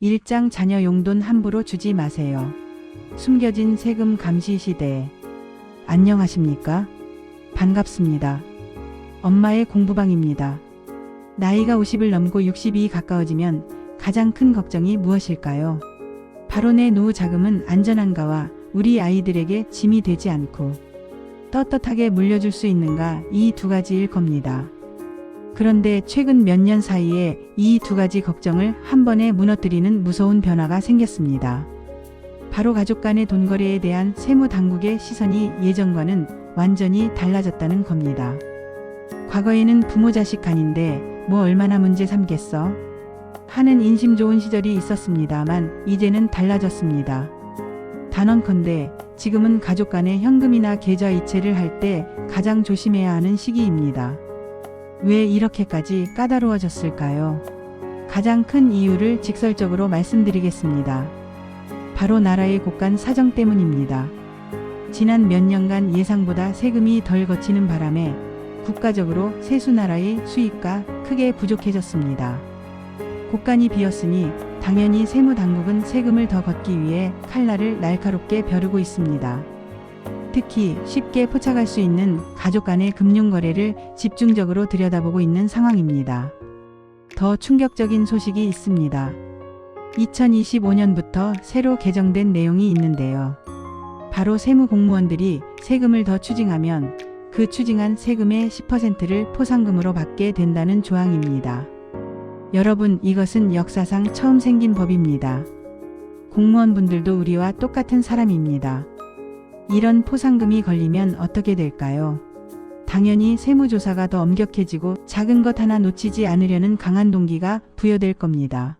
일장 자녀 용돈 함부로 주지 마세요. 숨겨진 세금 감시 시대에. 안녕하십니까? 반갑습니다. 엄마의 공부방입니다. 나이가 50을 넘고 60이 가까워지면 가장 큰 걱정이 무엇일까요? 바로 내 노후 자금은 안전한가와 우리 아이들에게 짐이 되지 않고 떳떳하게 물려줄 수 있는가, 이 두 가지일 겁니다. 그런데 최근 몇 년 사이에 이 두 가지 걱정을 한 번에 무너뜨리는 무서운 변화가 생겼습니다. 바로 가족 간의 돈거래에 대한 세무 당국의 시선이 예전과는 완전히 달라졌다는 겁니다. 과거에는 부모 자식 간인데 뭐 얼마나 문제 삼겠어? 하는 인심 좋은 시절이 있었습니다만 이제는 달라졌습니다. 단언컨대 지금은 가족 간의 현금이나 계좌 이체를 할 때 가장 조심해야 하는 시기입니다. 왜 이렇게까지 까다로워졌을까요? 가장 큰 이유를 직설적으로 말씀드리겠습니다. 바로 나라의 곳간 사정 때문입니다. 지난 몇 년간 예상보다 세금이 덜 거치는 바람에 국가적으로 세수나라의 수입가 크게 부족해졌습니다. 곳간이 비었으니 당연히 세무당국은 세금을 더 걷기 위해 칼날을 날카롭게 벼르고 있습니다. 특히 쉽게 포착할 수 있는 가족 간의 금융거래를 집중적으로 들여다보고 있는 상황입니다. 더 충격적인 소식이 있습니다. 2025년부터 새로 개정된 내용이 있는데요. 바로 세무공무원들이 세금을 더 추징하면 그 추징한 세금의 10%를 포상금으로 받게 된다는 조항입니다. 여러분, 이것은 역사상 처음 생긴 법입니다. 공무원분들도 우리와 똑같은 사람입니다. 이런 포상금이 걸리면 어떻게 될까요? 당연히 세무조사가 더 엄격해지고 작은 것 하나 놓치지 않으려는 강한 동기가 부여될 겁니다.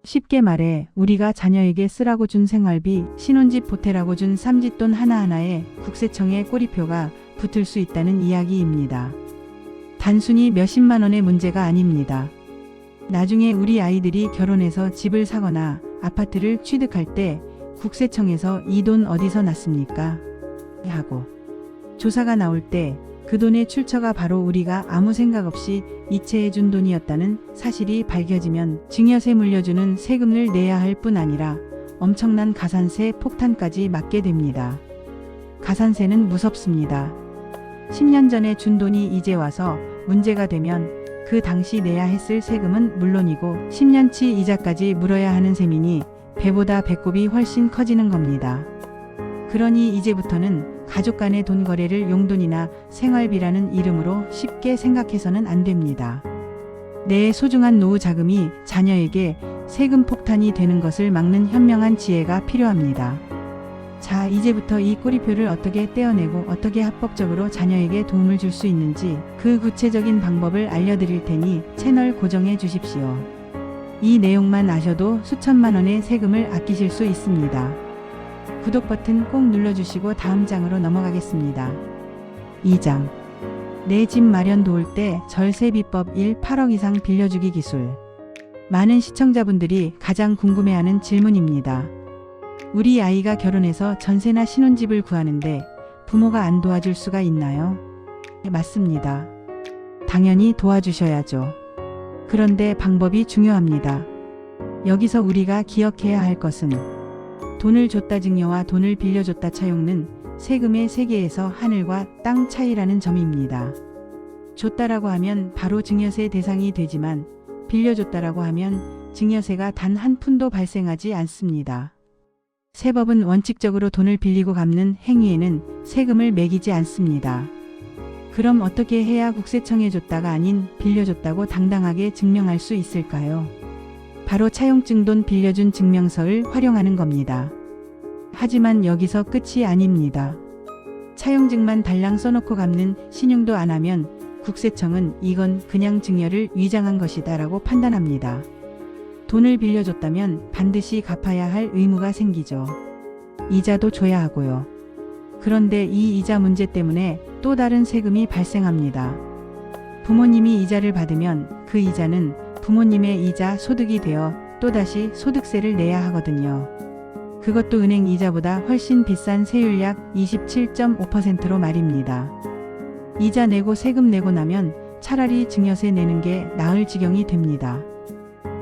쉽게 말해 우리가 자녀에게 쓰라고 준 생활비, 신혼집 보태라고 준 삼짓돈 하나하나에 국세청의 꼬리표가 붙을 수 있다는 이야기입니다. 단순히 몇십만 원의 문제가 아닙니다. 나중에 우리 아이들이 결혼해서 집을 사거나 아파트를 취득할 때 국세청에서 이 돈 어디서 났습니까? 하고 조사가 나올 때 그 돈의 출처가 바로 우리가 아무 생각 없이 이체해준 돈이었다는 사실이 밝혀지면 증여세 물려주는 세금을 내야 할 뿐 아니라 엄청난 가산세 폭탄까지 맞게 됩니다. 가산세는 무섭습니다. 10년 전에 준 돈이 이제 와서 문제가 되면 그 당시 내야 했을 세금은 물론이고 10년치 이자까지 물어야 하는 셈이니 배보다 배꼽이 훨씬 커지는 겁니다. 그러니 이제부터는 가족 간의 돈 거래를 용돈이나 생활비라는 이름으로 쉽게 생각해서는 안 됩니다. 내 소중한 노후 자금이 자녀에게 세금 폭탄이 되는 것을 막는 현명한 지혜가 필요합니다. 자, 이제부터 이 꼬리표를 어떻게 떼어내고 어떻게 합법적으로 자녀에게 도움을 줄 수 있는지 그 구체적인 방법을 알려드릴 테니 채널 고정해 주십시오. 이 내용만 아셔도 수천만 원의 세금을 아끼실 수 있습니다. 구독 버튼 꼭 눌러주시고 다음 장으로 넘어가겠습니다. 2장. 내 집 마련 도울 때 절세 비법 1. 8억 이상 빌려주기 기술. 많은 시청자분들이 가장 궁금해하는 질문입니다. 우리 아이가 결혼해서 전세나 신혼집을 구하는데 부모가 안 도와줄 수가 있나요? 맞습니다. 당연히 도와주셔야죠. 그런데 방법이 중요합니다. 여기서 우리가 기억해야 할 것은 돈을 줬다 증여와 돈을 빌려줬다 차용은 세금의 세계에서 하늘과 땅 차이라는 점입니다. 줬다라고 하면 바로 증여세 대상이 되지만 빌려줬다라고 하면 증여세가 단 한 푼도 발생하지 않습니다. 세법은 원칙적으로 돈을 빌리고 갚는 행위에는 세금을 매기지 않습니다. 그럼 어떻게 해야 국세청에 줬다가 아닌 빌려줬다고 당당하게 증명할 수 있을까요? 바로 차용증 돈 빌려준 증명서를 활용하는 겁니다. 하지만 여기서 끝이 아닙니다. 차용증만 달랑 써놓고 갚는 신용도 안 하면 국세청은 이건 그냥 증여를 위장한 것이다 라고 판단합니다. 돈을 빌려줬다면 반드시 갚아야 할 의무가 생기죠. 이자도 줘야 하고요. 그런데 이 이자 문제 때문에 또 다른 세금이 발생합니다. 부모님이 이자를 받으면 그 이자는 부모님의 이자 소득이 되어 또다시 소득세를 내야 하거든요. 그것도 은행 이자보다 훨씬 비싼 세율 약 27.5%로 말입니다. 이자 내고 세금 내고 나면 차라리 증여세 내는 게 나을 지경이 됩니다.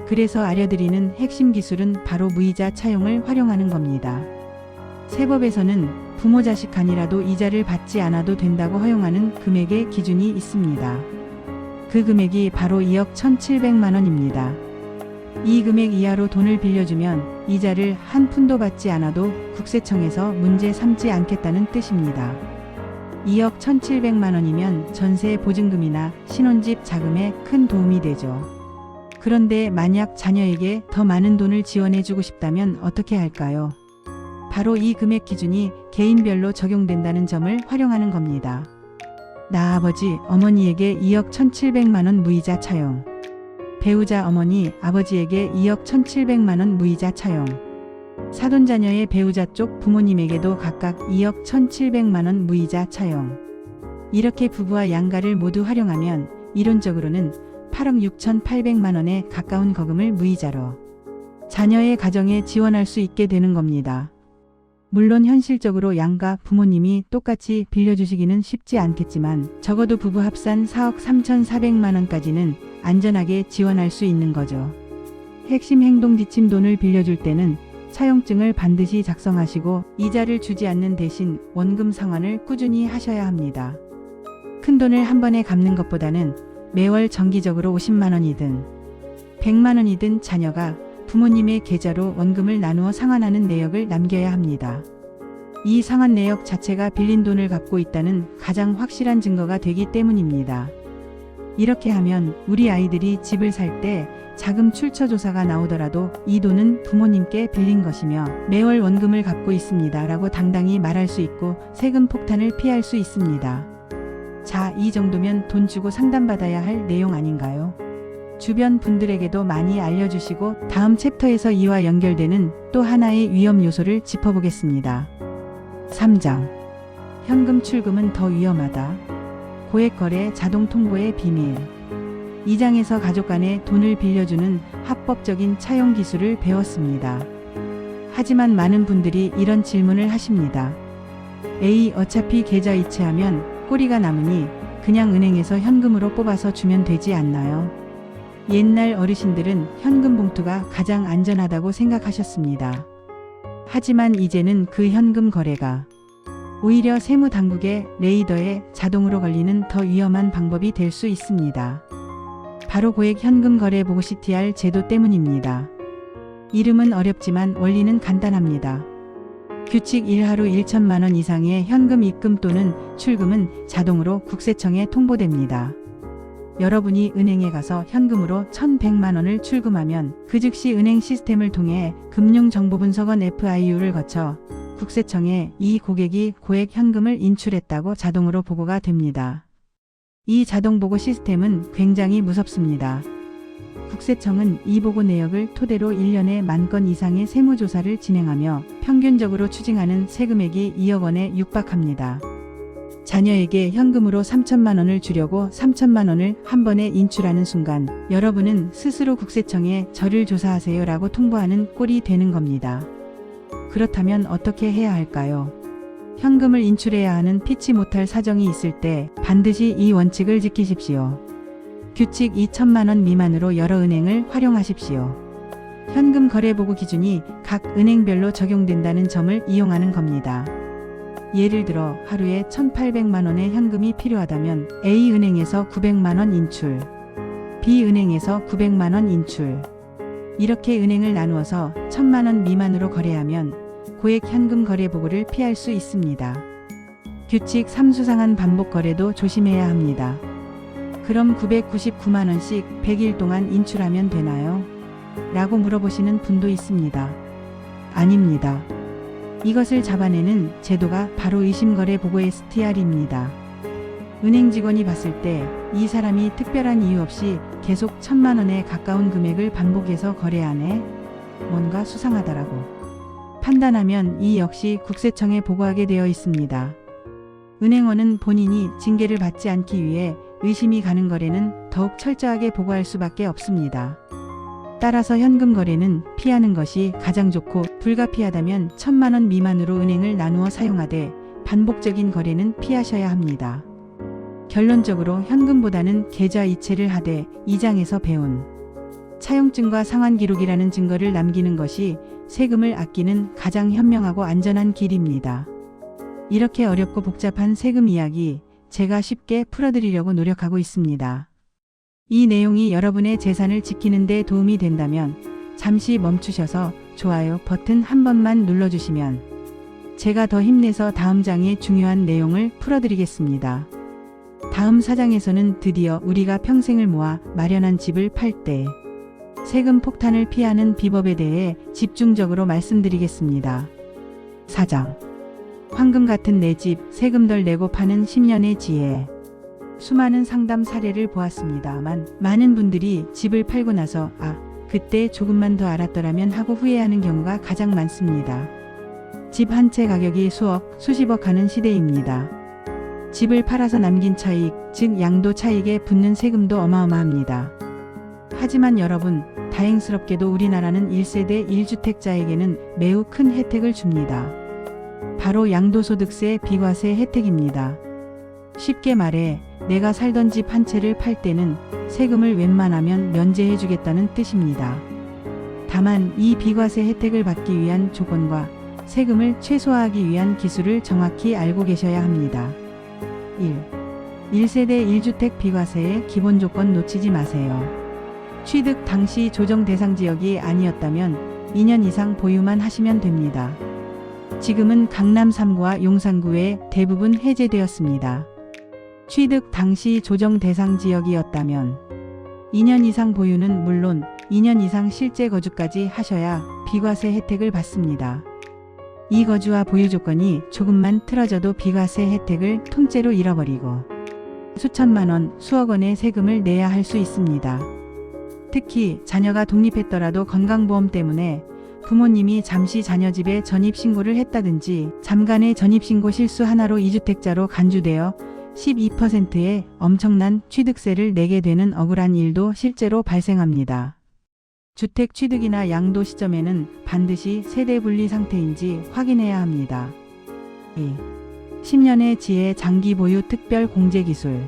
그래서 알려드리는 핵심 기술은 바로 무이자 차용을 활용하는 겁니다. 세법에서는 부모 자식 간이라도 이자를 받지 않아도 된다고 허용하는 금액의 기준이 있습니다. 그 금액이 바로 2억 1,700만 원입니다. 이 금액 이하로 돈을 빌려주면 이자를 한 푼도 받지 않아도 국세청에서 문제 삼지 않겠다는 뜻입니다. 2억 1,700만 원이면 전세 보증금이나 신혼집 자금에 큰 도움이 되죠. 그런데 만약 자녀에게 더 많은 돈을 지원해주고 싶다면 어떻게 할까요? 바로 이 금액 기준이 개인별로 적용된다는 점을 활용하는 겁니다. 나 아버지, 어머니에게 2억 1,700만 원 무이자 차용. 배우자 어머니, 아버지에게 2억 1,700만 원 무이자 차용. 사돈자녀의 배우자 쪽 부모님에게도 각각 2억 1,700만 원 무이자 차용. 이렇게 부부와 양가를 모두 활용하면 이론적으로는 8억 6,800만 원에 가까운 거금을 무이자로 자녀의 가정에 지원할 수 있게 되는 겁니다. 물론 현실적으로 양가 부모님이 똑같이 빌려주시기는 쉽지 않겠지만 적어도 부부 합산 4억 3,400만 원까지는 안전하게 지원할 수 있는 거죠. 핵심 행동 지침 돈을 빌려줄 때는 차용증을 반드시 작성하시고 이자를 주지 않는 대신 원금 상환을 꾸준히 하셔야 합니다. 큰 돈을 한 번에 갚는 것보다는 매월 정기적으로 50만 원이든 100만 원이든 자녀가 부모님의 계좌로 원금을 나누어 상환하는 내역을 남겨야 합니다. 이 상환 내역 자체가 빌린 돈을 갚고 있다는 가장 확실한 증거가 되기 때문입니다. 이렇게 하면 우리 아이들이 집을 살 때 자금 출처 조사가 나오더라도 이 돈은 부모님께 빌린 것이며 매월 원금을 갚고 있습니다 라고 당당히 말할 수 있고 세금 폭탄을 피할 수 있습니다. 자, 이 정도면 돈 주고 상담받아야 할 내용 아닌가요? 주변 분들에게도 많이 알려주시고 다음 챕터에서 이와 연결되는 또 하나의 위험 요소를 짚어보겠습니다. 3장. 현금 출금은 더 위험하다. 고액거래 자동 통보의 비밀. 2장에서 가족 간에 돈을 빌려주는 합법적인 차용 기술을 배웠습니다. 하지만 많은 분들이 이런 질문을 하십니다. A. 어차피 계좌 이체하면 꼬리가 남으니 그냥 은행에서 현금으로 뽑아서 주면 되지 않나요? 옛날 어르신들은 현금 봉투가 가장 안전하다고 생각하셨습니다. 하지만 이제는 그 현금 거래가 오히려 세무당국의 레이더에 자동으로 걸리는 더 위험한 방법이 될 수 있습니다. 바로 고액 현금 거래 보고 CTR 제도 때문입니다. 이름은 어렵지만 원리는 간단합니다. 규칙 1하루 1천만 원 이상의 현금 입금 또는 출금은 자동으로 국세청에 통보됩니다. 여러분이 은행에 가서 현금으로 1,100만 원을 출금하면 그 즉시 은행 시스템을 통해 금융정보분석원 FIU를 거쳐 국세청에 이 고객이 고액 현금을 인출했다고 자동으로 보고가 됩니다. 이 자동 보고 시스템은 굉장히 무섭습니다. 국세청은 이 보고 내역을 토대로 1년에 10,000건 이상의 세무조사를 진행하며 평균적으로 추징하는 세금액이 2억 원에 육박합니다. 자녀에게 현금으로 3천만 원을 주려고 3천만 원을 한 번에 인출하는 순간 여러분은 스스로 국세청에 저를 조사하세요 라고 통보하는 꼴이 되는 겁니다. 그렇다면 어떻게 해야 할까요? 현금을 인출해야 하는 피치 못할 사정이 있을 때 반드시 이 원칙을 지키십시오. 규칙 2천만 원 미만으로 여러 은행을 활용하십시오. 현금 거래 보고 기준이 각 은행별로 적용된다는 점을 이용하는 겁니다. 예를 들어 하루에 1,800만 원의 현금이 필요하다면 A은행에서 900만 원 인출, B은행에서 900만 원 인출. 이렇게 은행을 나누어서 1,000만 원 미만으로 거래하면 고액 현금 거래 보고를 피할 수 있습니다. 규칙 3 수상한 반복 거래도 조심해야 합니다. 그럼 999만 원씩 100일 동안 인출하면 되나요? 라고 물어보시는 분도 있습니다. 아닙니다. 이것을 잡아내는 제도가 바로 의심거래 보고 STR입니다. 은행 직원이 봤을 때 이 사람이 특별한 이유 없이 계속 1,000만 원에 가까운 금액을 반복해서 거래하네? 뭔가 수상하다라고 판단하면 이 역시 국세청에 보고하게 되어 있습니다. 은행원은 본인이 징계를 받지 않기 위해 의심이 가는 거래는 더욱 철저하게 보고할 수밖에 없습니다. 따라서 현금 거래는 피하는 것이 가장 좋고 불가피하다면 1,000만 원 미만으로 은행을 나누어 사용하되 반복적인 거래는 피하셔야 합니다. 결론적으로 현금보다는 계좌 이체를 하되 2장에서 배운 차용증과 상환 기록이라는 증거를 남기는 것이 세금을 아끼는 가장 현명하고 안전한 길입니다. 이렇게 어렵고 복잡한 세금 이야기 제가 쉽게 풀어드리려고 노력하고 있습니다. 이 내용이 여러분의 재산을 지키는 데 도움이 된다면 잠시 멈추셔서 좋아요 버튼 한 번만 눌러주시면 제가 더 힘내서 다음 장의 중요한 내용을 풀어드리겠습니다. 다음 사장에서는 드디어 우리가 평생을 모아 마련한 집을 팔 때 세금 폭탄을 피하는 비법에 대해 집중적으로 말씀드리겠습니다. 4장. 황금 같은 내 집, 세금 덜 내고 파는 10년의 지혜. 수많은 상담 사례를 보았습니다만 많은 분들이 집을 팔고 나서 그때 조금만 더 알았더라면 하고 후회하는 경우가 가장 많습니다. 집 한 채 가격이 수억, 수십억 하는 시대입니다. 집을 팔아서 남긴 차익, 즉 양도 차익에 붙는 세금도 어마어마합니다. 하지만 여러분, 다행스럽게도 우리나라는 1세대 1주택자에게는 매우 큰 혜택을 줍니다. 바로 양도소득세 비과세 혜택입니다. 쉽게 말해 내가 살던 집 한 채를 팔 때는 세금을 웬만하면 면제해 주겠다는 뜻입니다. 다만 이 비과세 혜택을 받기 위한 조건과 세금을 최소화하기 위한 기술을 정확히 알고 계셔야 합니다. 1세대 1주택 비과세의 기본 조건 놓치지 마세요. 취득 당시 조정 대상 지역이 아니었다면 2년 이상 보유만 하시면 됩니다. 지금은 강남 3구와 용산구에 대부분 해제되었습니다. 취득 당시 조정 대상 지역이었다면 2년 이상 보유는 물론 2년 이상 실제 거주까지 하셔야 비과세 혜택을 받습니다. 이 거주와 보유 조건이 조금만 틀어져도 비과세 혜택을 통째로 잃어버리고 수천만 원, 수억 원의 세금을 내야 할 수 있습니다. 특히 자녀가 독립했더라도 건강보험 때문에 부모님이 잠시 자녀 집에 전입신고를 했다든지 잠깐의 전입신고 실수 하나로 2주택자로 간주되어 12%의 엄청난 취득세를 내게 되는 억울한 일도 실제로 발생합니다. 주택 취득이나 양도 시점에는 반드시 세대 분리 상태인지 확인해야 합니다. 10년의 지혜 장기 보유 특별 공제 기술.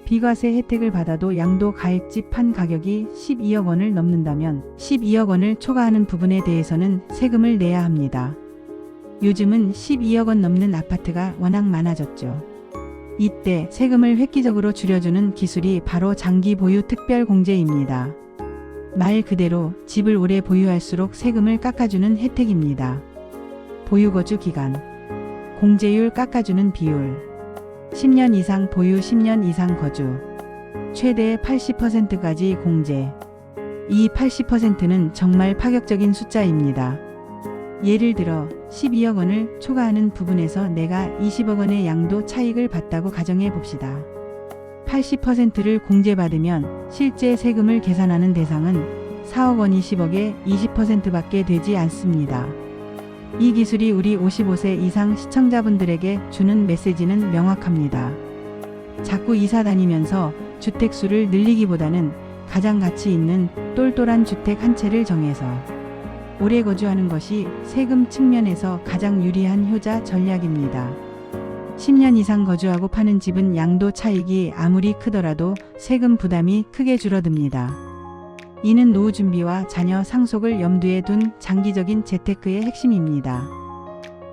비과세 혜택을 받아도 양도 가액집 한 가격이 12억 원을 넘는다면 12억 원을 초과하는 부분에 대해서는 세금을 내야 합니다. 요즘은 12억 원 넘는 아파트가 워낙 많아졌죠. 이때 세금을 획기적으로 줄여주는 기술이 바로 장기 보유 특별 공제입니다. 말 그대로 집을 오래 보유할수록 세금을 깎아주는 혜택입니다. 보유거주 기간, 공제율 깎아주는 비율, 10년 이상 보유 10년 이상 거주, 최대 80%까지 공제. 이 80%는 정말 파격적인 숫자입니다. 예를 들어 12억 원을 초과하는 부분에서 내가 20억 원의 양도 차익을 받다고 가정해 봅시다. 80%를 공제받으면 실제 세금을 계산하는 대상은 4억 원 20억의 20%밖에 되지 않습니다. 이 기술이 우리 55세 이상 시청자분들에게 주는 메시지는 명확합니다. 자꾸 이사 다니면서 주택수를 늘리기보다는 가장 가치 있는 똘똘한 주택 한 채를 정해서 오래 거주하는 것이 세금 측면에서 가장 유리한 효자 전략입니다. 10년 이상 거주하고 파는 집은 양도 차익이 아무리 크더라도 세금 부담이 크게 줄어듭니다. 이는 노후 준비와 자녀 상속을 염두에 둔 장기적인 재테크의 핵심입니다.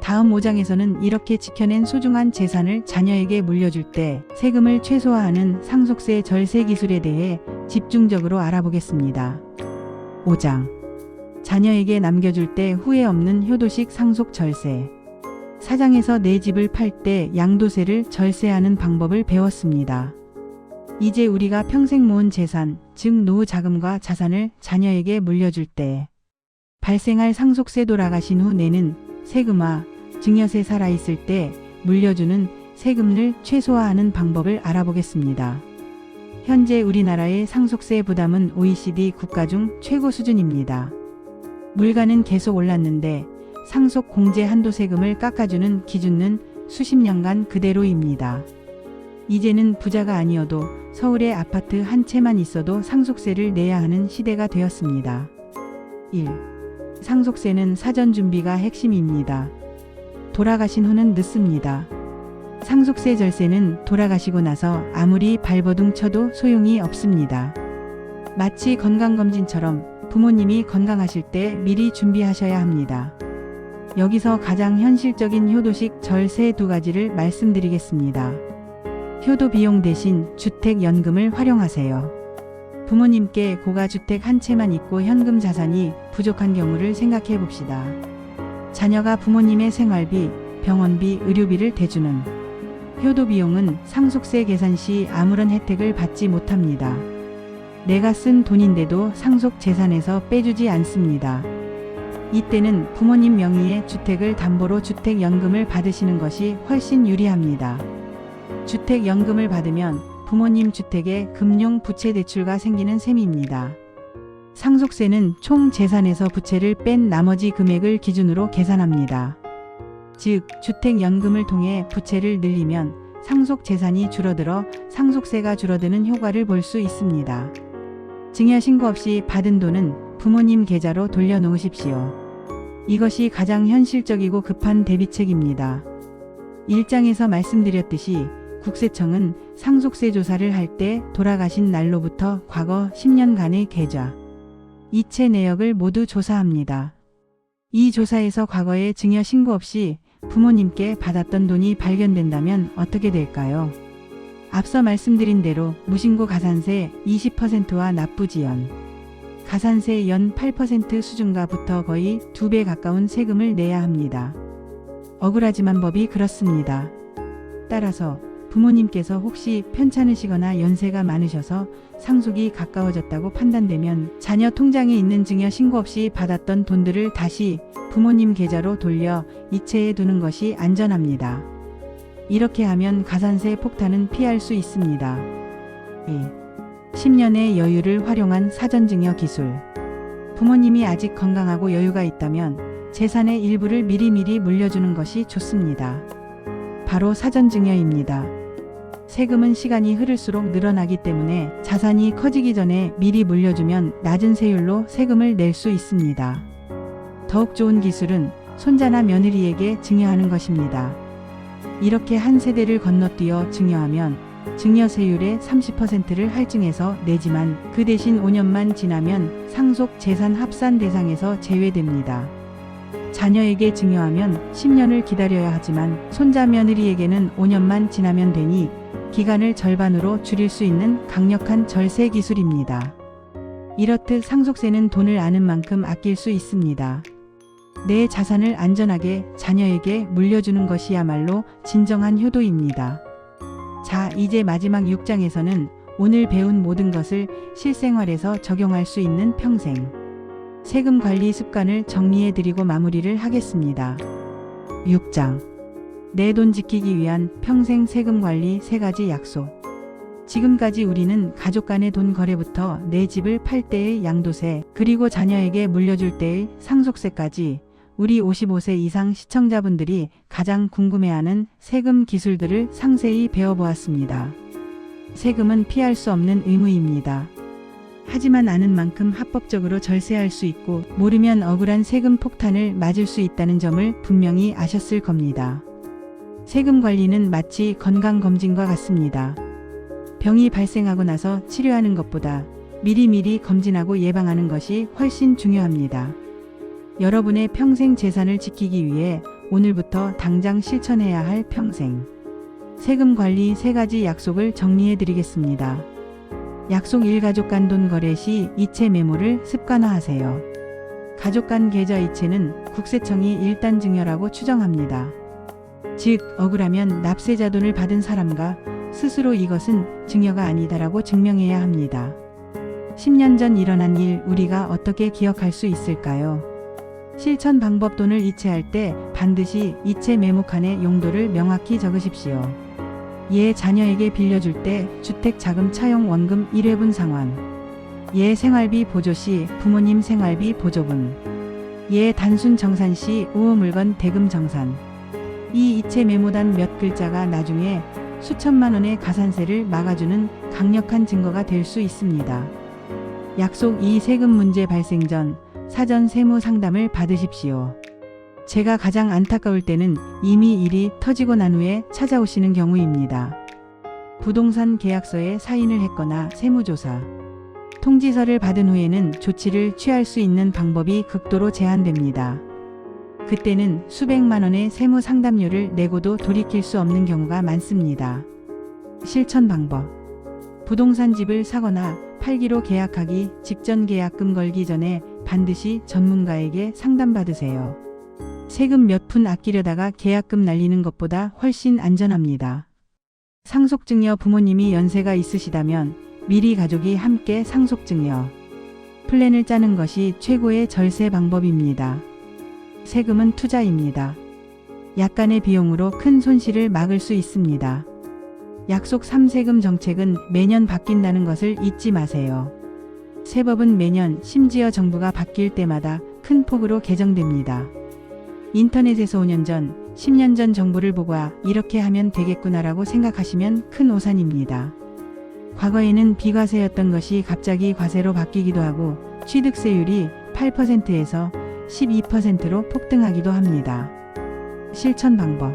다음 5장에서는 이렇게 지켜낸 소중한 재산을 자녀에게 물려줄 때 세금을 최소화하는 상속세 절세 기술에 대해 집중적으로 알아보겠습니다. 5장. 자녀에게 남겨줄 때 후회 없는 효도식 상속 절세. 4장에서 내 집을 팔 때 양도세를 절세하는 방법을 배웠습니다. 이제 우리가 평생 모은 재산, 즉 노후 자금과 자산을 자녀에게 물려줄 때 발생할 상속세 돌아가신 후 내는 세금과 증여세 살아있을 때 물려주는 세금을 최소화하는 방법을 알아보겠습니다. 현재 우리나라의 상속세 부담은 OECD 국가 중 최고 수준입니다. 물가는 계속 올랐는데 상속 공제 한도 세금을 깎아주는 기준은 수십 년간 그대로입니다. 이제는 부자가 아니어도 서울에 아파트 한 채만 있어도 상속세를 내야 하는 시대가 되었습니다. 1. 상속세는 사전 준비가 핵심입니다. 돌아가신 후는 늦습니다. 상속세 절세는 돌아가시고 나서 아무리 발버둥 쳐도 소용이 없습니다. 마치 건강검진처럼 부모님이 건강하실 때 미리 준비하셔야 합니다. 여기서 가장 현실적인 효도식 절세 2가지를 말씀드리겠습니다. 효도 비용 대신 주택연금을 활용하세요. 부모님께 고가주택 한 채만 있고 현금 자산이 부족한 경우를 생각해 봅시다. 자녀가 부모님의 생활비, 병원비, 의료비를 대주는 효도 비용은 상속세 계산 시 아무런 혜택을 받지 못합니다. 내가 쓴 돈인데도 상속 재산에서 빼주지 않습니다. 이때는 부모님 명의의 주택을 담보로 주택연금을 받으시는 것이 훨씬 유리합니다. 주택연금을 받으면 부모님 주택에 금융 부채 대출가 생기는 셈입니다. 상속세는 총 재산에서 부채를 뺀 나머지 금액을 기준으로 계산합니다. 즉, 주택연금을 통해 부채를 늘리면 상속 재산이 줄어들어 상속세가 줄어드는 효과를 볼 수 있습니다. 증여 신고 없이 받은 돈은 부모님 계좌로 돌려놓으십시오. 이것이 가장 현실적이고 급한 대비책입니다. 1장에서 말씀드렸듯이 국세청은 상속세 조사를 할 때 돌아가신 날로부터 과거 10년간의 계좌, 이체 내역을 모두 조사합니다. 이 조사에서 과거에 증여 신고 없이 부모님께 받았던 돈이 발견된다면 어떻게 될까요? 앞서 말씀드린 대로 무신고 가산세 20%와 납부지연, 가산세 연 8% 수준가부터 거의 2배 가까운 세금을 내야 합니다. 억울하지만 법이 그렇습니다. 따라서 부모님께서 혹시 편찮으시거나 연세가 많으셔서 상속이 가까워졌다고 판단되면 자녀 통장에 있는 증여 신고 없이 받았던 돈들을 다시 부모님 계좌로 돌려 이체해 두는 것이 안전합니다. 이렇게 하면 가산세 폭탄은 피할 수 있습니다. 10년의 여유를 활용한 사전증여 기술. 부모님이 아직 건강하고 여유가 있다면 재산의 일부를 미리미리 물려주는 것이 좋습니다. 바로 사전증여입니다. 세금은 시간이 흐를수록 늘어나기 때문에 자산이 커지기 전에 미리 물려주면 낮은 세율로 세금을 낼 수 있습니다. 더욱 좋은 기술은 손자나 며느리에게 증여하는 것입니다. 이렇게 한 세대를 건너뛰어 증여하면 증여세율의 30%를 할증해서 내지만 그 대신 5년만 지나면 상속 재산 합산 대상에서 제외됩니다. 자녀에게 증여하면 10년을 기다려야 하지만 손자 며느리에게는 5년만 지나면 되니 기간을 절반으로 줄일 수 있는 강력한 절세 기술입니다. 이렇듯 상속세는 돈을 아는 만큼 아낄 수 있습니다. 내 자산을 안전하게 자녀에게 물려주는 것이야말로 진정한 효도입니다. 자, 이제 마지막 6장에서는 오늘 배운 모든 것을 실생활에서 적용할 수 있는 평생 세금 관리 습관을 정리해드리고 마무리를 하겠습니다. 6장. 내 돈 지키기 위한 평생 세금 관리 3가지 약속. 지금까지 우리는 가족 간의 돈 거래부터 내 집을 팔 때의 양도세, 그리고 자녀에게 물려줄 때의 상속세까지 우리 55세 이상 시청자분들이 가장 궁금해하는 세금 기술들을 상세히 배워보았습니다. 세금은 피할 수 없는 의무입니다. 하지만 아는 만큼 합법적으로 절세할 수 있고 모르면 억울한 세금 폭탄을 맞을 수 있다는 점을 분명히 아셨을 겁니다. 세금 관리는 마치 건강검진과 같습니다. 병이 발생하고 나서 치료하는 것보다 미리미리 검진하고 예방하는 것이 훨씬 중요합니다. 여러분의 평생 재산을 지키기 위해 오늘부터 당장 실천해야 할 평생 세금 관리 3가지 약속을 정리해 드리겠습니다. 약속 1. 가족 간 돈 거래 시 이체 메모를 습관화하세요. 가족 간 계좌 이체는 국세청이 일단 증여라고 추정합니다. 즉, 억울하면 납세자 돈을 받은 사람과 스스로 이것은 증여가 아니다라고 증명해야 합니다. 10년 전 일어난 일 우리가 어떻게 기억할 수 있을까요? 실천 방법. 돈을 이체할 때 반드시 이체 메모칸에 용도를 명확히 적으십시오. 예 자녀에게 빌려줄 때 주택자금 차용 원금 1회분 상환. 예 생활비 보조 시 부모님 생활비 보조분. 예 단순 정산 시 우호 물건 대금 정산. 이 이체 메모단 몇 글자가 나중에 수천만 원의 가산세를 막아주는 강력한 증거가 될 수 있습니다. 약속 2. 세금 문제 발생 전 사전 세무 상담을 받으십시오. 제가 가장 안타까울 때는 이미 일이 터지고 난 후에 찾아오시는 경우입니다. 부동산 계약서에 사인을 했거나 세무조사, 통지서를 받은 후에는 조치를 취할 수 있는 방법이 극도로 제한됩니다. 그때는 수백만 원의 세무 상담료를 내고도 돌이킬 수 없는 경우가 많습니다. 실천 방법. 부동산 집을 사거나 팔기로 계약하기 직전 계약금 걸기 전에 반드시 전문가에게 상담받으세요. 세금 몇 푼 아끼려다가 계약금 날리는 것보다 훨씬 안전합니다. 상속증여. 부모님이 연세가 있으시다면 미리 가족이 함께 상속증여 플랜을 짜는 것이 최고의 절세 방법입니다. 세금은 투자입니다. 약간의 비용으로 큰 손실을 막을 수 있습니다. 약속 3세금 정책은 매년 바뀐다는 것을 잊지 마세요. 세법은 매년 심지어 정부가 바뀔 때마다 큰 폭으로 개정됩니다. 인터넷에서 5년 전, 10년 전 정보를 보고 이렇게 하면 되겠구나라고 생각하시면 큰 오산입니다. 과거에는 비과세였던 것이 갑자기 과세로 바뀌기도 하고 취득세율이 8%에서 12%로 폭등하기도 합니다. 실천 방법.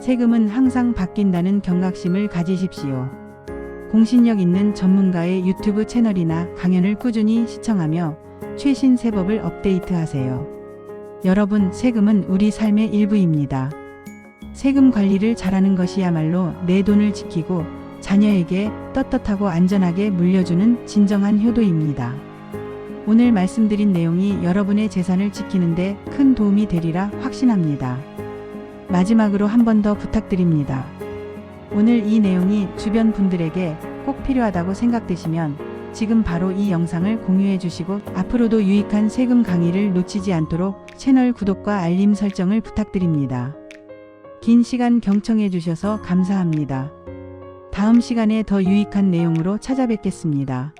세금은 항상 바뀐다는 경각심을 가지십시오. 공신력 있는 전문가의 유튜브 채널이나 강연을 꾸준히 시청하며 최신 세법을 업데이트하세요. 여러분, 세금은 우리 삶의 일부입니다. 세금 관리를 잘하는 것이야말로 내 돈을 지키고 자녀에게 떳떳하고 안전하게 물려주는 진정한 효도입니다. 오늘 말씀드린 내용이 여러분의 재산을 지키는데 큰 도움이 되리라 확신합니다. 마지막으로 한 번 더 부탁드립니다. 오늘 이 내용이 주변 분들에게 꼭 필요하다고 생각되시면 지금 바로 이 영상을 공유해 주시고 앞으로도 유익한 세금 강의를 놓치지 않도록 채널 구독과 알림 설정을 부탁드립니다. 긴 시간 경청해 주셔서 감사합니다. 다음 시간에 더 유익한 내용으로 찾아뵙겠습니다.